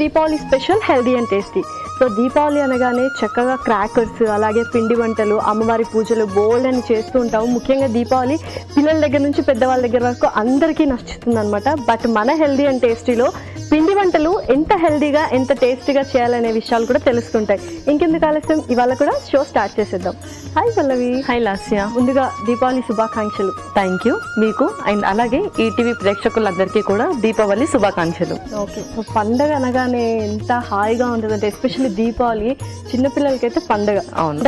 Deepavali special healthy and tasty. So Deepavali అనగానే చక్కగా crackers, అలాగే పిండి వంటలు, అమ్మవారి పూజలు బోల్డ్ అని చేస్తూ ఉంటాము. ముఖ్యంగా దీపావళి పిల్లల దగ్గర నుంచి పెద్దవాళ్ళ దగ్గర వరకు అందరికీ నచ్చుతుంది అనమాట. బట్ మన హెల్దీ అండ్ టేస్టీలో పిండి వంటలు ఎంత హెల్దీగా ఎంత టేస్టీగా చేయాలనే విషయాలు కూడా తెలుస్తుంటాయి. ఇంకెందుకు ఆలస్యం, ఇవాళ కూడా షో స్టార్ట్ చేసేద్దాం. హాయ్ పల్లవి. హాయ్ లాస్య. ముందుగా దీపావళి శుభాకాంక్షలు. Thank you. మీకు అండ్ అలాగే ఈటీవీ ప్రేక్షకులందరికీ కూడా దీపావళి శుభాకాంక్షలు. ఓకే. సో పండగ అనగానే ఎంత హాయిగా ఉంటుందంటే, ఎస్పెషల్లీ దీపావళి చిన్నపిల్లలకైతే పండగ.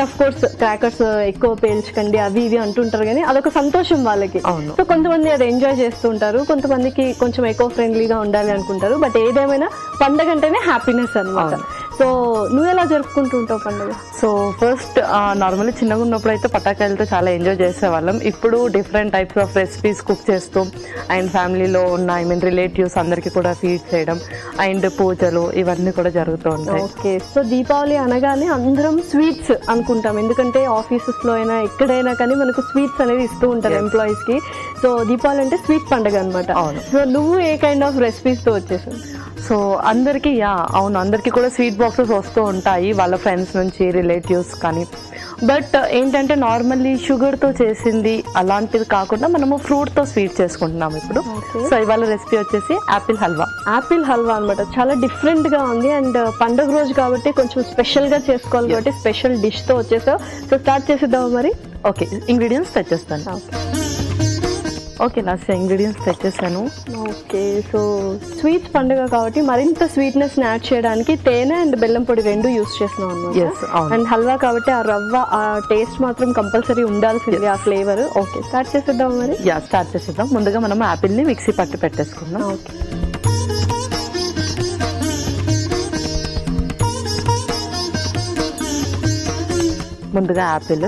ఆఫ్ కోర్స్ క్రాకర్స్ ఎక్కువ పేల్చకండి అవి ఇవి అంటుంటారు, కానీ అదొక సంతోషం వాళ్ళకి. సో కొంతమంది అది ఎంజాయ్ చేస్తూ ఉంటారు, కొంతమందికి కొంచెం ఎకో ఫ్రెండ్లీగా ఉండాలి అనుకుంటారు. బట్ ఏదేమైనా పండగ అంటేనే హ్యాపీనెస్ అన్నమాట. సో నువ్వు ఎలా జరుపుకుంటూ ఉంటావు పండుగ? సో ఫస్ట్ నార్మల్లీ చిన్నగా ఉన్నప్పుడు అయితే పటాకాయలతో చాలా ఎంజాయ్ చేసేవాళ్ళం. ఇప్పుడు different types of recipes cook చేస్తూ అండ్ ఫ్యామిలీలో ఉన్న రిలేటివ్స్ అందరికీ కూడా ఫీడ్ చేయడం అండ్ పూజలు ఇవన్నీ కూడా జరుగుతూ ఉంటాయి. ఓకే. సో దీపావళి అనగానే అందరం స్వీట్స్ అనుకుంటాం, ఎందుకంటే ఆఫీసెస్లో అయినా ఎక్కడైనా కానీ మనకు స్వీట్స్ అనేది ఇస్తూ ఉంటారు ఎంప్లాయీస్కి. సో దీపావళి అంటే స్వీట్ పండుగ అనమాట. సో నువ్వు ఏ కైండ్ ఆఫ్ రెసిపీస్తో వచ్చేసావు? సో అందరికీ అవును, అందరికీ కూడా స్వీట్ బాక్సెస్ వస్తూ ఉంటాయి వాళ్ళ ఫ్రెండ్స్ నుంచి, రిలేటివ్స్ కానీ. బట్ ఏంటంటే నార్మల్లీ షుగర్తో చేసింది అలాంటిది కాకుండా మనము ఫ్రూట్తో స్వీట్ చేసుకుంటున్నాము ఇప్పుడు. సో ఇవాళ రెసిపీ వచ్చేసి యాపిల్ హల్వా. యాపిల్ హల్వా అనమాట. చాలా డిఫరెంట్గా ఉంది అండ్ పండుగ రోజు కాబట్టి కొంచెం స్పెషల్గా చేసుకోవాలి కాబట్టి స్పెషల్ డిష్తో వచ్చేసావు. సో స్టార్ట్ చేసేద్దాము మరి. ఓకే, ఇంగ్రీడియంట్స్ తెచ్చేస్తాను. ఓకే లాస్ట్ ఇంగ్రీడియంట్స్ తెచ్చేసాను. ఓకే. సో స్వీట్స్ పండుగ కాబట్టి మరింత స్వీట్నెస్ యాడ్ చేయడానికి తేనె అండ్ బెల్లం పొడి రెండు యూస్ చేస్తున్నాం అన్నమాట. అండ్ హల్వా కాబట్టి ఆ రవ్వ ఆ టేస్ట్ మాత్రం కంపల్సరీ ఉండాల్సింది, ఆ ఫ్లేవర్. ఓకే, స్టార్ట్ చేసేద్దాం మరి. స్టార్ట్ చేసేద్దాం. ముందుగా మనం యాపిల్ని మిక్సీ పట్టి పెట్టేసుకుందాం. ఓకే. ముందుగా యాపిల్,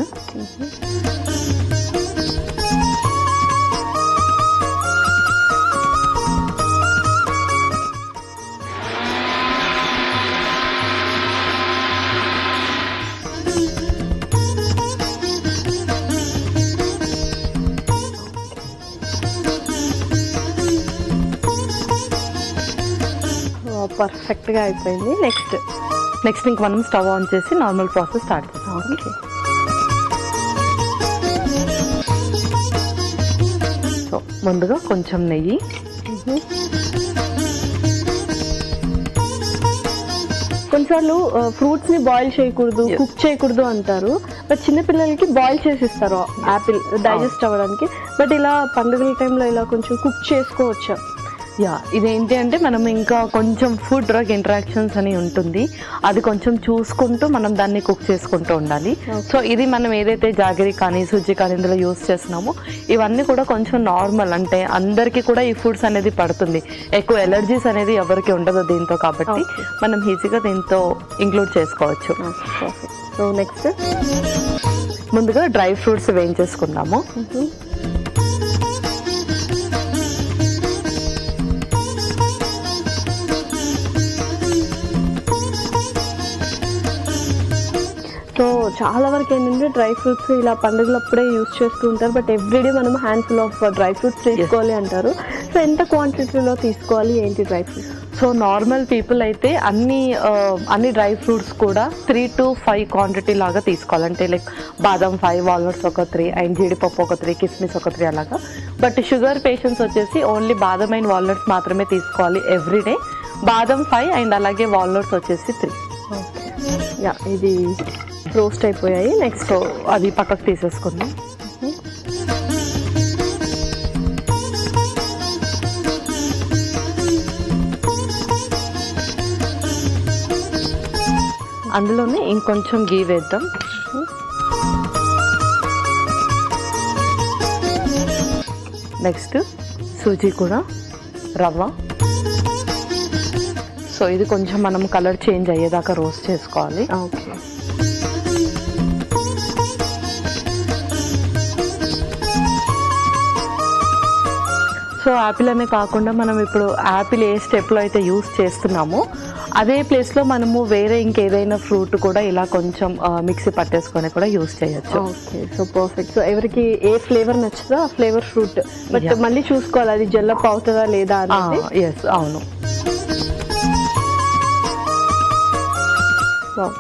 పర్ఫెక్ట్గా అయిపోయింది. నెక్స్ట్ ఇంక మనం స్టవ్ ఆన్ చేసి నార్మల్ ప్రాసెస్ స్టార్ట్ చేస్తాం. ఓకే. సో ముందుగా కొంచెం నెయ్యి, కొన్నిసార్లు ఫ్రూట్స్ ని బాయిల్ చేయకూడదు, కుక్ చేయకూడదు అంటారు. బట్ చిన్నపిల్లలకి బాయిల్ చేసి ఇస్తారు యాపిల్ డైజెస్ట్ అవ్వడానికి. బట్ ఇలా పండుగల టైంలో ఇలా కొంచెం కుక్ చేసుకోవచ్చా? ఇదేంటి అంటే మనం ఇంకా కొంచెం ఫుడ్ డ్రగ్ ఇంటరాక్షన్స్ అని ఉంటుంది, అది కొంచెం చూసుకుంటూ మనం దాన్ని కుక్ చేసుకుంటూ ఉండాలి. సో ఇది మనం ఏదైతే జాగరి కానీ సుజ్జి కానీ ఇందులో యూస్ చేస్తున్నామో ఇవన్నీ కూడా కొంచెం నార్మల్, అంటే అందరికీ కూడా ఈ ఫుడ్స్ అనేది పడుతుంది. ఎక్కువ ఎలర్జీస్ అనేది ఎవరికి ఉండదు దీంతో, కాబట్టి మనం ఈజీగా దీంతో ఇంక్లూడ్ చేసుకోవచ్చు. సో నెక్స్ట్ ముందుగా డ్రై ఫ్రూట్స్ వేయించేసుకుందాము. సో చాలా వరకు ఏంటంటే డ్రై ఫ్రూట్స్ ఇలా పండుగలప్పుడే యూస్ చేస్తూ ఉంటారు. బట్ ఎవ్రీడే మనం హ్యాండ్ఫుల్ ఆఫ్ డ్రై ఫ్రూట్స్ తీసుకోవాలి అంటారు. సో ఎంత క్వాంటిటీలో తీసుకోవాలి ఏంటి dry fruits? So normal people అయితే అన్ని డ్రై ఫ్రూట్స్ కూడా 3 to 5 క్వాంటిటీ లాగా తీసుకోవాలంటే, లైక్ బాదం 5, వాల్నట్స్ ఒక 3 అండ్ జీడిపప్పు ఒక 3, కిస్మిస్ ఒక 3 అలాగా. బట్ షుగర్ పేషెంట్స్ వచ్చేసి ఓన్లీ బాదం అండ్ వాల్నట్స్ మాత్రమే తీసుకోవాలి ఎవ్రీడే. బాదం 5 అండ్ అలాగే వాల్నట్స్ వచ్చేసి 3. ఇది రోస్ట్ అయిపోయాయి. నెక్స్ట్ అది పక్కకు తీసేసుకుందాం. అందులోనే ఇంకొంచెం గీ వేద్దాం. నెక్స్ట్ సూజీ కూడా, రవ్వ. సో ఇది కొంచెం మనం కలర్ చేంజ్ అయ్యేదాకా రోస్ట్ చేసుకోవాలి. ఓకే. సో యాపిల్ అనే కాకుండా మనం ఇప్పుడు యాపిల్ ఏ స్టెప్లో అయితే యూస్ చేస్తున్నామో అదే ప్లేస్లో మనము వేరే ఇంకేదైనా ఫ్రూట్ కూడా ఇలా కొంచెం మిక్సీ పట్టేసుకొని కూడా యూస్ చేయొచ్చు. ఓకే. So perfect. సో ఎవరికి ఏ ఫ్లేవర్ నచ్చుదో ఆ ఫ్లేవర్ ఫ్రూట్, బట్ మళ్ళీ చూసుకోవాలి అది జెల్లప్ అవుతుందా లేదా అనేది. అవును.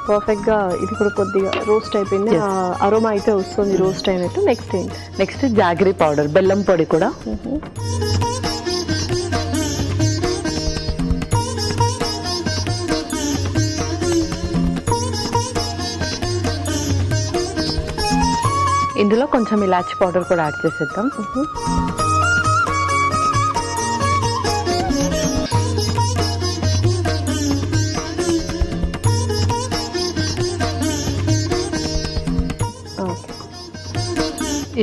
పర్ఫెక్ట్ గా ఇది కూడా కొద్దిగా రోస్ట్ అయిపోయింది, అరోమా అయితే వస్తుంది రోస్ట్ అయినట్టు. నెక్స్ట్ ఏంటి? నెక్స్ట్ జాగరీ పౌడర్, బెల్లం పొడి కూడా. ఇందులో కొంచెం ఇలాచి పౌడర్ కూడా యాడ్ చేసేద్దాం.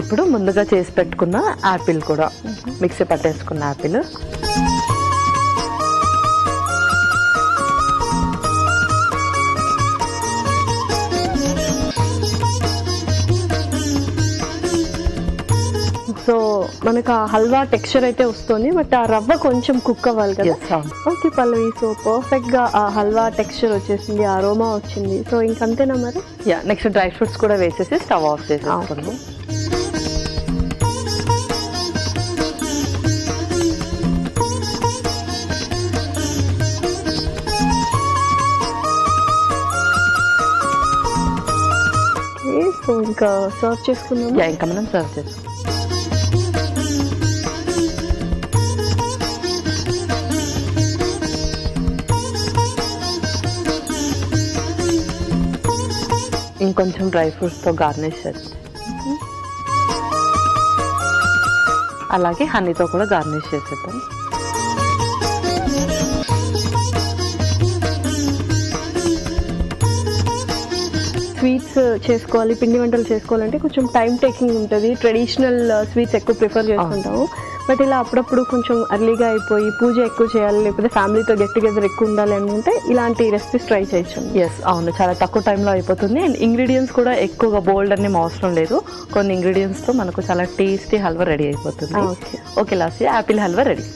ఇప్పుడు ముందుగా చేసి పెట్టుకున్న యాపిల్ కూడా, మిక్సీ పట్టేసుకున్న యాపిల్. సో మనకు ఆ హల్వా టెక్స్చర్ అయితే వస్తుంది, బట్ ఆ రవ్వ కొంచెం కుక్ అవ్వాలి కదా. ఓకే పల్లవి, సో పర్ఫెక్ట్ గా ఆ హల్వా టెక్స్చర్ వచ్చేసింది, అరోమా వచ్చింది. సో ఇంకంతేనా మరి? నెక్స్ట్ డ్రై ఫ్రూట్స్ కూడా వేసేసి స్టవ్ ఆఫ్ చేసేసుకుందాం. సో ఇంకా సర్వ్ చేసుకుందాం. ఇంకా మనం సర్వ్ చేసుకుందాం. ఇంకొంచెం డ్రై ఫ్రూట్స్తో గార్నిష్ చేసి, అలాగే హనీతో కూడా గార్నిష్ చేసేద్దాం. స్వీట్స్ చేసుకోవాలి, పిండి వంటలు చేసుకోవాలంటే కొంచెం టైం టేకింగ్ ఉంటుంది. ట్రెడిషనల్ స్వీట్స్ ఎక్కువ ప్రిఫర్ చేసుకుంటాము, బట్ ఇలా అప్పుడప్పుడు కొంచెం అర్లీగా అయిపోయి పూజ ఎక్కువ చేయాలి, లేకపోతే ఫ్యామిలీతో గెట్ టుగెదర్ ఎక్కువ ఉండాలి అనుకుంటే ఇలాంటి రెసిపీస్ ట్రై చేయొచ్చు. అవును, చాలా తక్కువ టైంలో అయిపోతుంది. అండ్ ఇంగ్రీడియంట్స్ కూడా ఎక్కువగా బోల్డ్ అనే అవసరం లేదు. కొన్ని ఇంగ్రీడియంట్స్తో మనకు చాలా టేస్టీ హల్వా రెడీ అయిపోతుంది. Okay Lasya, Apple halwa ready.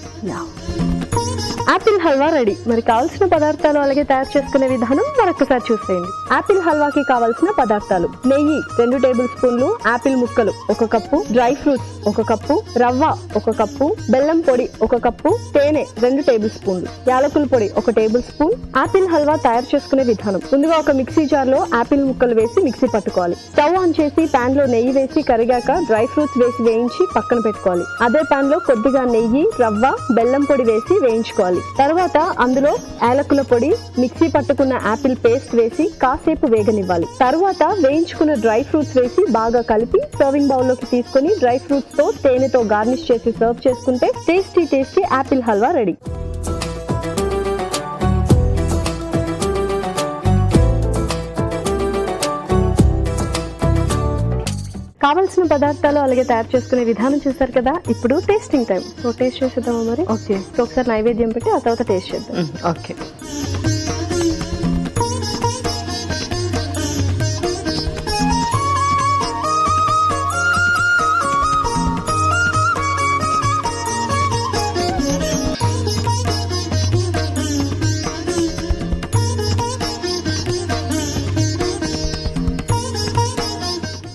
Apple halwa ready. మరి కావాల్సిన పదార్థాలు అలాగే తయారు చేసుకునే విధానం మరొకసారి చూసేయండి. యాపిల్ హల్వాకి కావాల్సిన పదార్థాలు: నెయ్యి 2 టేబుల్ స్పూన్లు, యాపిల్ ముక్కలు 1 కప్పు, డ్రై ఫ్రూట్స్ 1 కప్పు, రవ్వ 1 కప్పు, బెల్లం పొడి 1 కప్పు, తేనె 2 టేబుల్ స్పూన్లు, యాలకుల పొడి 1 టేబుల్ స్పూన్. యాపిల్ హల్వా తయారు చేసుకునే విధానం: ముందుగా ఒక మిక్సీ జార్ లో యాపిల్ ముక్కలు వేసి మిక్సీ పట్టుకోవాలి. స్టవ్ ఆన్ చేసి పాన్ లో నెయ్యి వేసి కరిగాక డ్రై ఫ్రూట్స్ వేసి వేయించి పక్కన పెట్టుకోవాలి. అదే పాన్ లో కొద్దిగా నెయ్యి, రవ్వ, బెల్లం పొడి వేసి వేయించుకోవాలి. తర్వాత అందులో యాలకుల పొడి, మిక్సీ పట్టుకున్న యాపిల్ పేస్ట్ వేసి కాసేపు వేగనివ్వాలి. తర్వాత వేయించుకున్న డ్రై ఫ్రూట్స్ వేసి బాగా కలిపి సర్వింగ్ బౌల్ లోకి తీసుకుని డ్రై ఫ్రూట్స్ తో తేనెతో గార్నిష్ చేసి సర్వ్ చేసుకుంటే టేస్టీ యాపిల్ హల్వా రెడీ. కావాల్సిన పదార్థాలు అలాగే తయారు చేసుకునే విధానం చూసారు కదా. ఇప్పుడు టేస్టింగ్ టైం. సో టేస్ట్ చేసేద్దామా మరి? ఓకే. సో ఒకసారి నైవేద్యం పెట్టి ఆ తర్వాత టేస్ట్ చేద్దాం. ఓకే.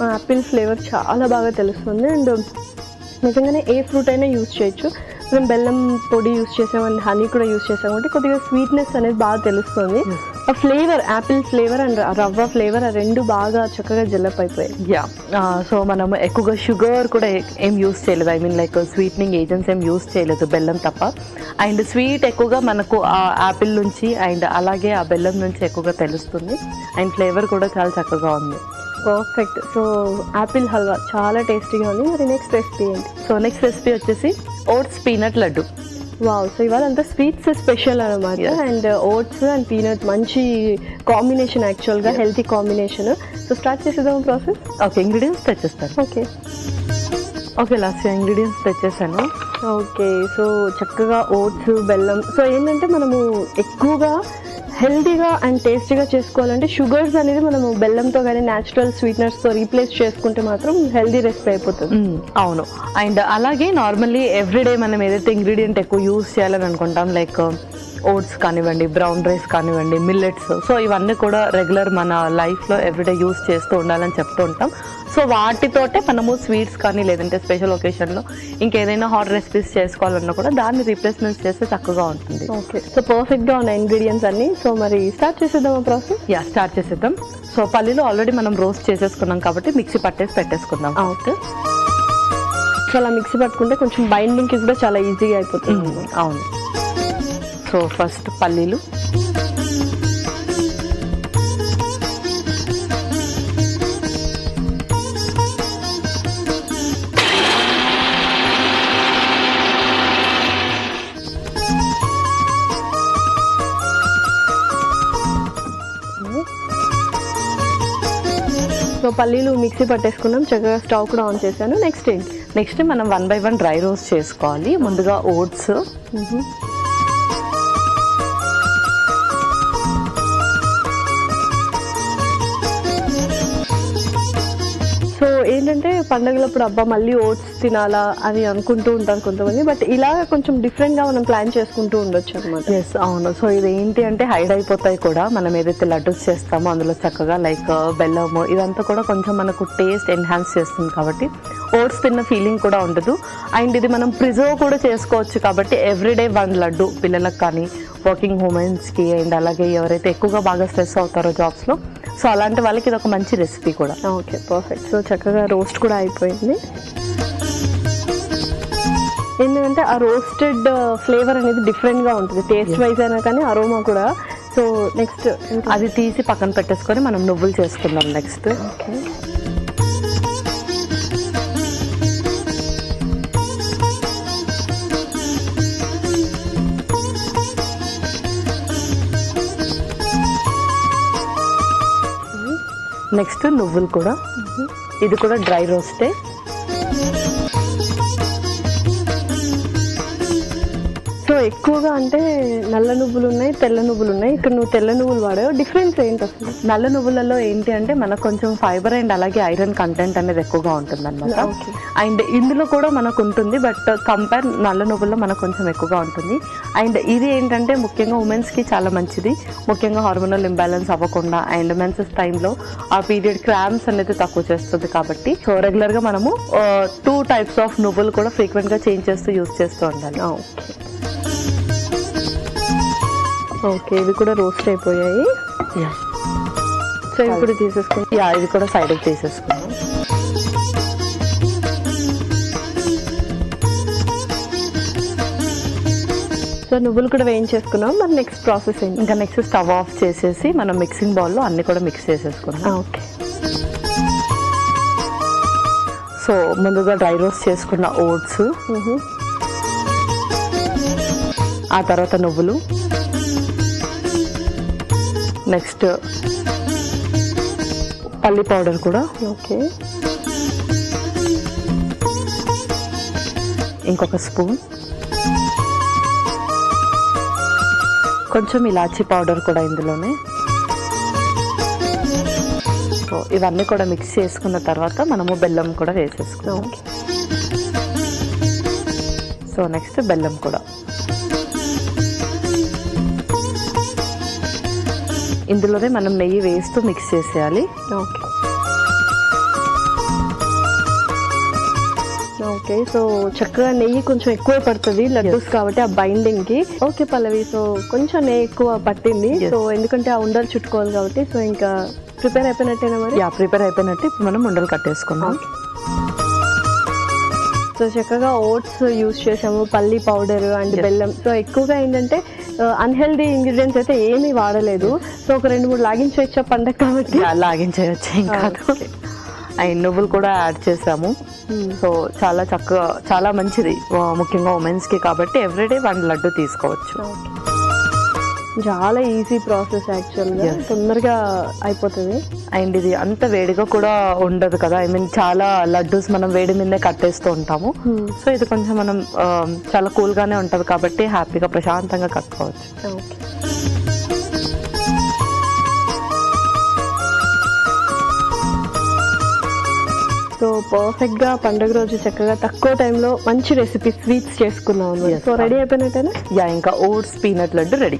యాపిల్ ఫ్లేవర్ చాలా బాగా తెలుస్తుంది. అండ్ నిజంగానే ఏ ఫ్రూట్ అయినా యూజ్ చేయొచ్చు. మనం బెల్లం పొడి యూజ్ చేసాం అండ్ హనీ కూడా యూజ్ చేసాం అంటే కొద్దిగా స్వీట్నెస్ అనేది బాగా తెలుస్తుంది. ఆ ఫ్లేవర్, యాపిల్ ఫ్లేవర్ అండ్ రవ్వ ఫ్లేవర్ ఆ రెండు బాగా చక్కగా జెల్లప్ అయిపోయాయి. సో మనం ఎక్కువగా షుగర్ కూడా ఏం యూజ్ చేయలేదు. I mean like sweetening agents ఏం యూజ్ చేయలేదు, బెల్లం తప్ప. అండ్ స్వీట్ ఎక్కువగా మనకు ఆ యాపిల్ నుంచి అండ్ అలాగే ఆ బెల్లం నుంచి ఎక్కువగా తెలుస్తుంది. అండ్ ఫ్లేవర్ కూడా చాలా చక్కగా ఉంది. పర్ఫెక్ట్. సో యాపిల్ హల్వా చాలా టేస్టీగా ఉంది. మరి నెక్స్ట్ రెసిపీ ఏంటి? సో నెక్స్ట్ రెసిపీ వచ్చేసి oats peanut laddu. Wow. So ఇవాళ అంతా స్వీట్స్ స్పెషల్ అనమాట. అండ్ ఓట్స్ అండ్ పీనట్ మంచి కాంబినేషన్, యాక్చువల్గా హెల్తీ కాంబినేషన్. సో స్టార్ట్ చేసేద్దాం ప్రాసెస్. ఓకే, ఇంగ్రీడియంట్స్ తెచ్చేస్తాను. ఓకే లాస్య, ఇంగ్రీడియంట్స్ తెచ్చేసాను. ఓకే. సో చక్కగా ఓట్స్, బెల్లం. సో ఏంటంటే మనము ఎక్కువగా హెల్తీగా అండ్ టేస్టీగా చేసుకోవాలంటే షుగర్స్ అనేది మనము బెల్లంతో కానీ న్యాచురల్ స్వీట్నర్స్తో రీప్లేస్ చేసుకుంటే మాత్రం హెల్తీ రెసిపీ అయిపోతుంది. అవును. అండ్ అలాగే నార్మల్లీ ఎవ్రీడే మనం ఏదైతే ఇంగ్రీడియంట్ ఎక్కువ యూజ్ చేయాలని అనుకుంటాం, లైక్ ఓట్స్ కానివ్వండి, బ్రౌన్ రైస్ కానివ్వండి, మిల్లెట్స్, సో ఇవన్నీ కూడా రెగ్యులర్ మన లైఫ్లో ఎవ్రీడే యూజ్ చేస్తూ ఉండాలని చెప్తూ ఉంటాం. సో వాటితోటే మనము స్వీట్స్ కానీ లేదంటే స్పెషల్ ఒకేషన్లో ఇంకేదైనా హాట్ రెసిపీస్ చేసుకోవాలన్నా కూడా దాన్ని రీప్లేస్మెంట్ చేస్తే చక్కగా ఉంటుంది. ఓకే, సో పర్ఫెక్ట్గా ఉన్నాయి ఇంగ్రీడియంట్స్ అన్ని. సో మరి స్టార్ట్ చేసేద్దాం ప్రాసెస్? స్టార్ట్ చేసేద్దాం. సో పల్లీలు ఆల్రెడీ మనం రోస్ట్ చేసేసుకున్నాం కాబట్టి మిక్సీ పట్టేసి పెట్టేసుకుందాం. ఓకే, సో అలా మిక్సీ పట్టుకుంటే కొంచెం బైండింగ్కి కూడా చాలా ఈజీగా అయిపోతుంది. అవును. సో ఫస్ట్ పల్లీలు, సో పల్లీలు మిక్సీ పట్టేసుకున్నాం, చక్కగా స్టవ్ కూడా ఆన్ చేశాను. నెక్స్ట్ మనం 1 by 1 డ్రై రోస్ట్ చేసుకోవాలి. ముందుగా ఓట్స్, సో ఏంటంటే పండుగలప్పుడు అబ్బా మళ్ళీ ఓట్స్ తినాలా అని అనుకుంటూ ఉంటారు కొంతమంది, బట్ ఇలా కొంచెం డిఫరెంట్గా మనం ప్లాన్ చేసుకుంటూ ఉండొచ్చు అనమాట. ఎస్, అవును. సో ఇది ఏంటి అంటే హైడ్ అయిపోతాయి కూడా. మనం ఏదైతే లడ్డూస్ చేస్తామో అందులో చక్కగా లైక్ బెల్లము ఇదంతా కూడా కొంచెం మనకు టేస్ట్ ఎన్హాన్స్ చేస్తుంది కాబట్టి ఓట్స్ తిన్న ఫీలింగ్ కూడా ఉండదు. అండ్ ఇది మనం ప్రిజర్వ్ కూడా చేసుకోవచ్చు కాబట్టి ఎవ్రీడే 1 లడ్డు పిల్లలకు కానీ వర్కింగ్ ఉమెన్స్కి అండ్ అలాగే ఎవరైతే ఎక్కువగా బాగా స్ట్రెస్ అవుతారో జాబ్స్లో, సో అలాంటి వాళ్ళకి ఇది ఒక మంచి రెసిపీ కూడా. Okay, perfect. సో చక్కగా రోస్ట్ కూడా అయిపోయింది. ఎందుకంటే ఆ రోస్టెడ్ ఫ్లేవర్ అనేది డిఫరెంట్గా ఉంటుంది టేస్ట్ వైజ్ అయినా కానీ అరోమా కూడా. సో నెక్స్ట్ అది తీసి పక్కన పెట్టేసుకొని మనం నువ్వులు చేసుకుందాం నెక్స్ట్. ఓకే, నెక్స్ట్ నువ్వులు కూడా, ఇది కూడా డ్రై రోస్టే. సో ఎక్కువగా అంటే నల్ల నువ్వులు ఉన్నాయి, తెల్ల నువ్వులు ఉన్నాయి. ఇక్కడ నువ్వు తెల్ల నువ్వులు వాడావు, డిఫరెన్స్ ఏంటి అసలు? నల్ల నువ్వులలో ఏంటి అంటే మనకు కొంచెం ఫైబర్ అండ్ అలాగే ఐరన్ కంటెంట్ అనేది ఎక్కువగా ఉంటుంది అనమాట. అండ్ ఇందులో కూడా మనకు ఉంటుంది, బట్ కంపేర్ నల్ల నువ్వుల్లో మనకు కొంచెం ఎక్కువగా ఉంటుంది. అండ్ ఇది ఏంటంటే ముఖ్యంగా ఉమెన్స్కి చాలా మంచిది, ముఖ్యంగా హార్మోనల్ ఇంబ్యాలెన్స్ అవ్వకుండా అండ్ మెన్సెస్ టైంలో ఆ పీరియడ్ క్రామ్స్ అనేది తక్కువ చేస్తుంది కాబట్టి సో రెగ్యులర్గా మనము 2 types ఆఫ్ నువ్వులు కూడా ఫ్రీక్వెంట్గా చేంజ్ చేస్తూ యూజ్ చేస్తూ ఉండాలి. ఓకే, ఇవి కూడా రోస్ట్ అయిపోయాయి. సో ఇవి కూడా తీసేసుకుంటాం. ఇది కూడా సైడ్కి తీసేసుకున్నాం. సో నువ్వులు కూడా వేయించేసుకున్నాం. మరి నెక్స్ట్ ప్రాసెస్ ఏంటి? ఇంకా నెక్స్ట్ స్టవ్ ఆఫ్ చేసేసి మనం మిక్సింగ్ బౌల్లో అన్ని కూడా మిక్స్ చేసేసుకున్నాం. ఓకే, సో ముందుగా డ్రై రోస్ట్ చేసుకున్న ఓట్స్, ఆ తర్వాత నువ్వులు, నెక్స్ట్ పల్లి పౌడర్ కూడా, ఓకే, ఇంకొక స్పూన్, కొంచెం ఇలాచీ పౌడర్ కూడా ఇందులోనే. సో ఇవన్నీ కూడా మిక్స్ చేసుకున్న తర్వాత మనము బెల్లం కూడా వేసేసుకున్నాం. సో నెక్స్ట్ బెల్లం కూడా ఇందులోనే మనం నెయ్యి వేస్తూ మిక్స్ చేసేయాలి. Okay, okay. సో చక్కగా నెయ్యి కొంచెం ఎక్కువ పడుతుంది లడ్డూస్ కాబట్టి ఆ బైండింగ్కి. ఓకే పల్లవి, సో కొంచెం నెయ్యి ఎక్కువ పట్టింది. సో ఎందుకంటే ఆ ఉండలు చుట్టుకోవాలి కాబట్టి. సో ఇంకా ప్రిపేర్ అయిపోయినట్టేనా మరి? ప్రిపేర్ అయిపోయినట్టు ఇప్పుడు మనం ఉండలు కట్టేసుకున్నాం. సో చక్కగా ఓట్స్ యూస్ చేసాము, పల్లి పౌడర్ అండ్ బెల్లం. సో ఎక్కువగా ఏంటంటే అన్హెల్దీ ఇంగ్రీడియంట్స్ అయితే ఏమీ వాడలేదు. సో ఒక 2-3 లాగించవచ్చా పండగ కాబట్టి? లాగించవచ్చు ఇంకా. అండ్ నువ్వులు కూడా యాడ్ చేసాము. సో చాలా చక్కగా చాలా మంచిది ముఖ్యంగా ఉమెన్స్కి కాబట్టి ఎవ్రీడే 1 లడ్డు తీసుకోవచ్చు. చాలా ఈజీ ప్రాసెస్ యాక్చువల్గా, తొందరగా అయిపోతుంది. అండ్ ఇది అంత వేడిగా కూడా ఉండదు కదా. ఐ మీన్ చాలా లడ్డూస్ మనం వేడి మీదే కట్టేస్తూ ఉంటాము. సో ఇది కొంచెం మనం చాలా కూల్గానే ఉంటుంది కాబట్టి హ్యాపీగా ప్రశాంతంగా కట్టుకోవచ్చు. ఓకే, సో పర్ఫెక్ట్గా పండుగ రోజు చక్కగా తక్కువ టైంలో మంచి రెసిపీ స్వీట్స్ చేసుకున్నాం. సో రెడీ అయిపోయినట్టేనా? ఇంకా oats peanut laddu ready.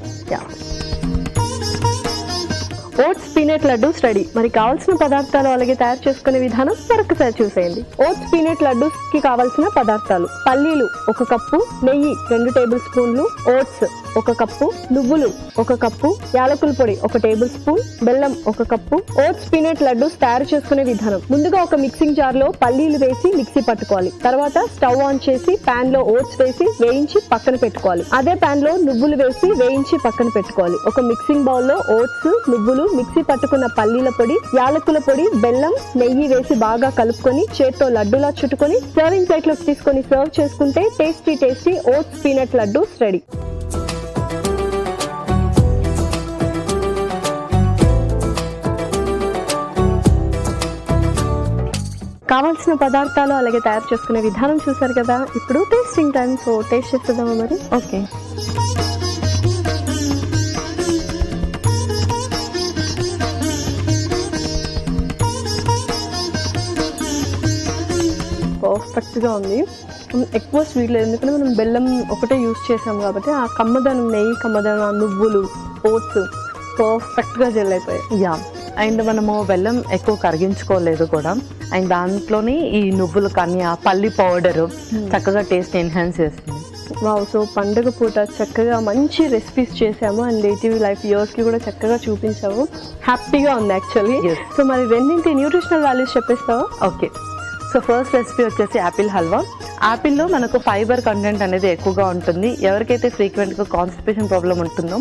Oats peanut laddu స్టడీ. మరి కావాల్సిన పదార్థాలు అలాగే తయారు చేసుకునే విధానం మరొకసారి చూసేయండి. ఓట్స్ పీనట్ లడ్డూస్ కి కావాల్సిన పదార్థాలు: పల్లీలు 1 కప్పు, నెయ్యి 2 టేబుల్ స్పూన్లు, ఓట్స్ 1 కప్పు, నువ్వులు 1 కప్పు, యాలకుల పొడి 1 టేబుల్ స్పూన్, బెల్లం 1 కప్పు. ఓట్స్ పీనట్ లడ్డూస్ తయారు చేసుకునే విధానం: ముందుగా ఒక మిక్సింగ్ జార్ లో పల్లీలు వేసి మిక్సీ పట్టుకోవాలి. తర్వాత స్టవ్ ఆన్ చేసి పాన్ లో ఓట్స్ వేసి వేయించి పక్కన పెట్టుకోవాలి. అదే పాన్ లో నువ్వులు వేసి వేయించి పక్కన పెట్టుకోవాలి. ఒక మిక్సింగ్ బౌల్ లో ఓట్స్, నువ్వులు, మిక్సీ పట్టుకున్న పల్లీల పొడి, యాలకుల పొడి, బెల్లం, నెయ్యి వేసి బాగా కలుపుకొని చేత్తో లడ్డూలా చుట్టుకొని సర్వింగ్ ప్లేట్ లోకి తీసుకొని సర్వ్ చేసుకుంటే tasty tasty oats peanut laddoos ready. కావాల్సిన పదార్థాలు అలాగే తయారు చేసుకునే విధానం చూసారు కదా. ఇప్పుడు టేస్టింగ్ టైం. సో టేస్ట్ చేస్తుందామా మరి? ఓకే. పర్ఫెక్ట్గా ఉంది. ఎక్కువ స్వీట్ లేదు, ఎందుకంటే మనం బెల్లం ఒకటే యూజ్ చేసాం కాబట్టి ఆ కమ్మదనం, నెయ్యి కమ్మదనం, నువ్వులు, ఓట్స్ పర్ఫెక్ట్గా జెల్ అయిపోయాయి. యా, అండ్ మనము బెల్లం ఎక్కువ కరిగించుకోలేదు కూడా. అండ్ దాంట్లోని ఈ నువ్వులు కానీ ఆ పల్లి పౌడర్ చక్కగా టేస్ట్ ఎన్హాన్స్ చేస్తుంది. వావ్. సో పండుగ పూట చక్కగా మంచి రెసిపీస్ చేసాము అండ్ ETV లైఫ్ కి కూడా చక్కగా చూపించాము. హ్యాపీగా ఉంది యాక్చువల్లీ. సో మరి రెండింటి న్యూట్రిషనల్ వాల్యూస్ చెప్పేస్తావా? ఓకే. సో ఫస్ట్ రెసిపీ వచ్చేసి యాపిల్ హల్వా. యాపిల్లో మనకు ఫైబర్ కంటెంట్ అనేది ఎక్కువగా ఉంటుంది. ఎవరికైతే ఫ్రీక్వెంట్గా కాన్స్టిపేషన్ ప్రాబ్లం ఉంటుందో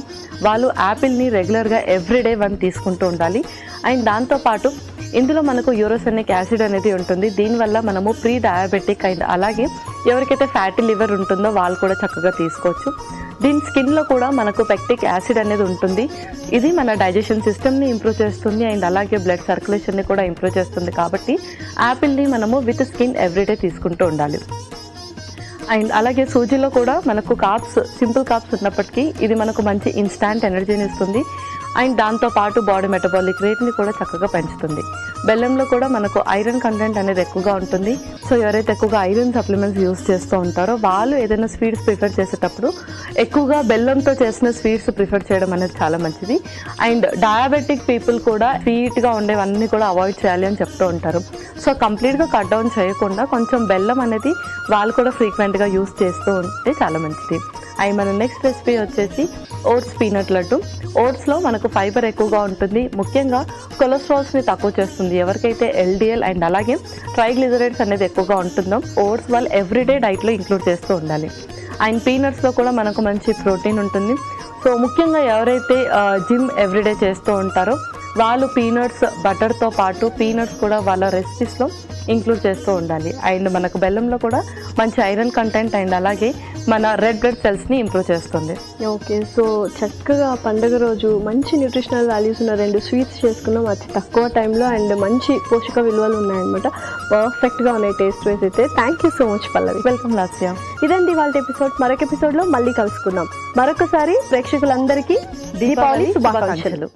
వాళ్ళు యాపిల్ని రెగ్యులర్గా ఎవ్రీడే 1 తీసుకుంటూ ఉండాలి. అండ్ దాంతోపాటు ఇందులో మనకు యూరోసెనిక్ యాసిడ్ అనేది ఉంటుంది. దీనివల్ల మనము ప్రీ డయాబెటిక్ అండ్ అలాగే ఎవరికైతే ఫ్యాటీ లివర్ ఉంటుందో వాళ్ళు కూడా చక్కగా తీసుకోవచ్చు. దీని స్కిన్లో కూడా మనకు పెక్టిక్ యాసిడ్ అనేది ఉంటుంది. ఇది మన డైజెషన్ సిస్టమ్ని ఇంప్రూవ్ చేస్తుంది అండ్ అలాగే బ్లడ్ సర్క్యులేషన్ని కూడా ఇంప్రూవ్ చేస్తుంది. కాబట్టి యాపిల్ని మనము విత్ స్కిన్ ఎవ్రీడే తీసుకుంటూ ఉండాలి. అండ్ అలాగే సూజీలో కూడా మనకు కార్బ్స్, సింపుల్ కార్బ్స్ ఉన్నప్పటికీ ఇది మనకు మంచి ఇన్స్టాంట్ ఎనర్జీని ఇస్తుంది. అండ్ దాంతోపాటు బాడీ మెటబాలిక్ రేట్ని కూడా చక్కగా పెంచుతుంది. బెల్లంలో కూడా మనకు ఐరన్ కంటెంట్ అనేది ఎక్కువగా ఉంటుంది. సో ఎవరైతే ఎక్కువగా ఐరన్ సప్లిమెంట్స్ యూస్ చేస్తూ ఉంటారో వాళ్ళు ఏదైనా స్వీట్స్ ప్రిఫర్ చేసేటప్పుడు ఎక్కువగా బెల్లంతో చేసిన స్వీట్స్ ప్రిఫర్ చేయడం అనేది చాలా మంచిది. అండ్ డయాబెటిక్ పీపుల్ కూడా స్వీట్గా ఉండేవన్నీ కూడా అవాయిడ్ చేయాలి అని చెప్తూ ఉంటారు. సో కంప్లీట్గా కట్ డౌన్ చేయకుండా కొంచెం బెల్లం అనేది వాళ్ళు కూడా ఫ్రీక్వెంట్గా యూస్ చేస్తూ ఉంటే చాలా మంచిది. అండ్ మన నెక్స్ట్ రెసిపీ వచ్చేసి ఓట్స్ పీనట్ లడ్డు. ఓట్స్లో మనకు ఫైబర్ ఎక్కువగా ఉంటుంది. ముఖ్యంగా కొలెస్ట్రాల్స్ని తక్కువ చేస్తుంది. ఎవరికైతే LDL అండ్ అలాగే ట్రైగ్లిజరైడ్స్ అనేది ఎక్కువగా ఉంటుందో ఓట్స్ వాళ్ళు ఎవ్రీడే డైట్లో ఇంక్లూడ్ చేస్తూ ఉండాలి. అండ్ పీనట్స్లో కూడా మనకు మంచి ప్రోటీన్ ఉంటుంది. సో ముఖ్యంగా ఎవరైతే జిమ్ ఎవ్రీడే చేస్తూ ఉంటారో వాళ్ళు పీనట్స్ బటర్తో పాటు పీనట్స్ కూడా వాళ్ళ రెసిపీస్లో ఇంక్లూడ్ చేస్తూ ఉండాలి. అండ్ మనకు బెల్లంలో కూడా మంచి ఐరన్ కంటెంట్ అండ్ అలాగే మన రెడ్ బ్లడ్ సెల్స్ని ఇంప్రూవ్ చేస్తుంది. ఓకే. సో చక్కగా పండుగ రోజు మంచి న్యూట్రిషనల్ వాల్యూస్ ఉన్న 2 స్వీట్స్ చేసుకున్నాం అతి తక్కువ టైంలో అండ్ మంచి పోషక విలువలు ఉన్నాయన్నమాట. పర్ఫెక్ట్గా ఉన్నాయి టేస్ట్ వైజ్ అయితే. Thank you so much Pallavi. Welcome Lasya. ఇదండి ఇవాళ ఎపిసోడ్. మరొక ఎపిసోడ్లో మళ్ళీ కలుసుకుందాం. మరొకసారి ప్రేక్షకులందరికీ దీపావళి శుభాకాంక్షలు.